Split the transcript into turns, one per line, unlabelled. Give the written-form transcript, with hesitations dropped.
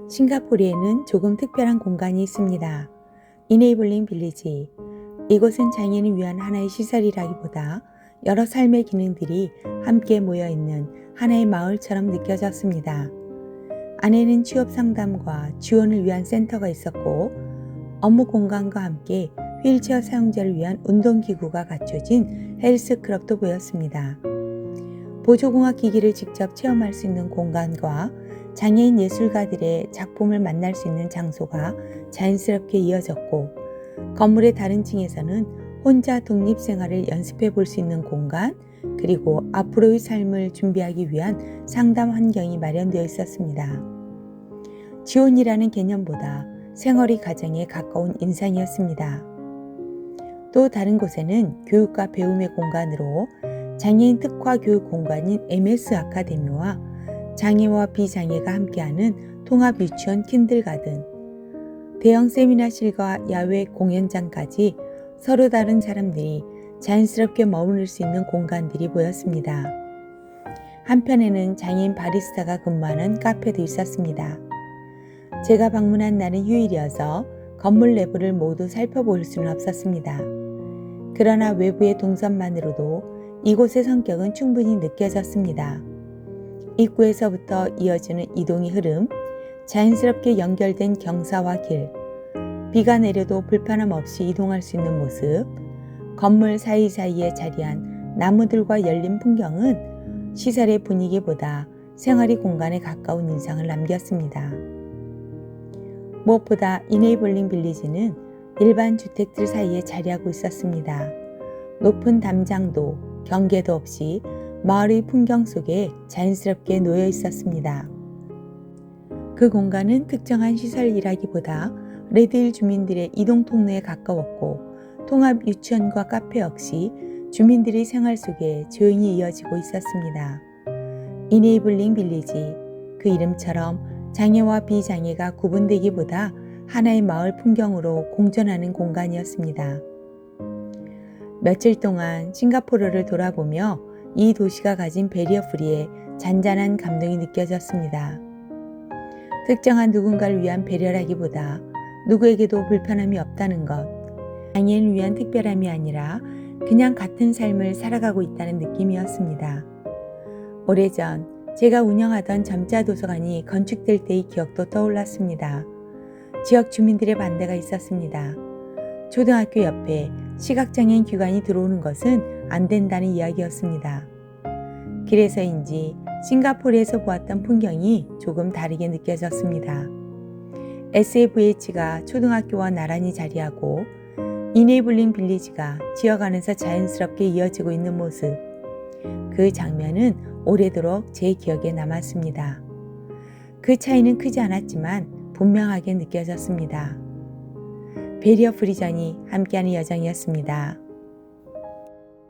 싱가포르에는 조금 특별한 공간이 있습니다. 이네이블링 빌리지. 이곳은 장애인을 위한 하나의 시설이라기보다 여러 삶의 기능들이 함께 모여있는 하나의 마을처럼 느껴졌습니다. 안에는 취업 상담과 지원을 위한 센터가 있었고, 업무 공간과 함께 휠체어 사용자를 위한 운동기구가 갖춰진 헬스클럽도 보였습니다. 보조공학 기기를 직접 체험할 수 있는 공간과 장애인 예술가들의 작품을 만날 수 있는 장소가 자연스럽게 이어졌고, 건물의 다른 층에서는 혼자 독립생활을 연습해 볼 수 있는 공간, 그리고 앞으로의 삶을 준비하기 위한 상담 환경이 마련되어 있었습니다. 지원이라는 개념보다 생활의 가정에 가까운 인상이었습니다. 또 다른 곳에는 교육과 배움의 공간으로 장애인 특화 교육 공간인 MS 아카데미와 장애와 비장애가 함께하는 통합 유치원 킨들가든, 대형 세미나실과 야외 공연장까지 서로 다른 사람들이 자연스럽게 머무를 수 있는 공간들이 보였습니다. 한편에는 장애인 바리스타가 근무하는 카페도 있었습니다. 제가 방문한 날은 휴일이어서 건물 내부를 모두 살펴볼 수는 없었습니다. 그러나 외부의 동선만으로도 이곳의 성격은 충분히 느껴졌습니다. 입구에서부터 이어지는 이동의 흐름, 자연스럽게 연결된 경사와 길, 비가 내려도 불편함 없이 이동할 수 있는 모습, 건물 사이사이에 자리한 나무들과 열린 풍경은 시설의 분위기보다 생활의 공간에 가까운 인상을 남겼습니다. 무엇보다 이네이블링 빌리지는 일반 주택들 사이에 자리하고 있었습니다. 높은 담장도 경계도 없이 마을의 풍경 속에 자연스럽게 놓여 있었습니다. 그 공간은 특정한 시설이라기보다 레드힐 주민들의 이동 통로에 가까웠고, 통합 유치원과 카페 역시 주민들의 생활 속에 조용히 이어지고 있었습니다. 이네이블링 빌리지, 그 이름처럼 장애와 비장애가 구분되기보다 하나의 마을 풍경으로 공존하는 공간이었습니다. 며칠 동안 싱가포르를 돌아보며 이 도시가 가진 배리어 프리의 잔잔한 감동이 느껴졌습니다. 특정한 누군가를 위한 배려라기보다 누구에게도 불편함이 없다는 것, 장애인을 위한 특별함이 아니라 그냥 같은 삶을 살아가고 있다는 느낌이었습니다. 오래전 제가 운영하던 점자 도서관이 건축될 때의 기억도 떠올랐습니다. 지역 주민들의 반대가 있었습니다. 초등학교 옆에 시각장애인 기관이 들어오는 것은 안 된다는 이야기였습니다. 그래서인지 싱가포르에서 보았던 풍경이 조금 다르게 느껴졌습니다. SFH가 초등학교와 나란히 자리하고 이네이블링 빌리지가 지역 안에서 자연스럽게 이어지고 있는 모습, 그 장면은 오래도록 제 기억에 남았습니다. 그 차이는 크지 않았지만 분명하게 느껴졌습니다. 배리어 프리전이 함께하는 여정이었습니다.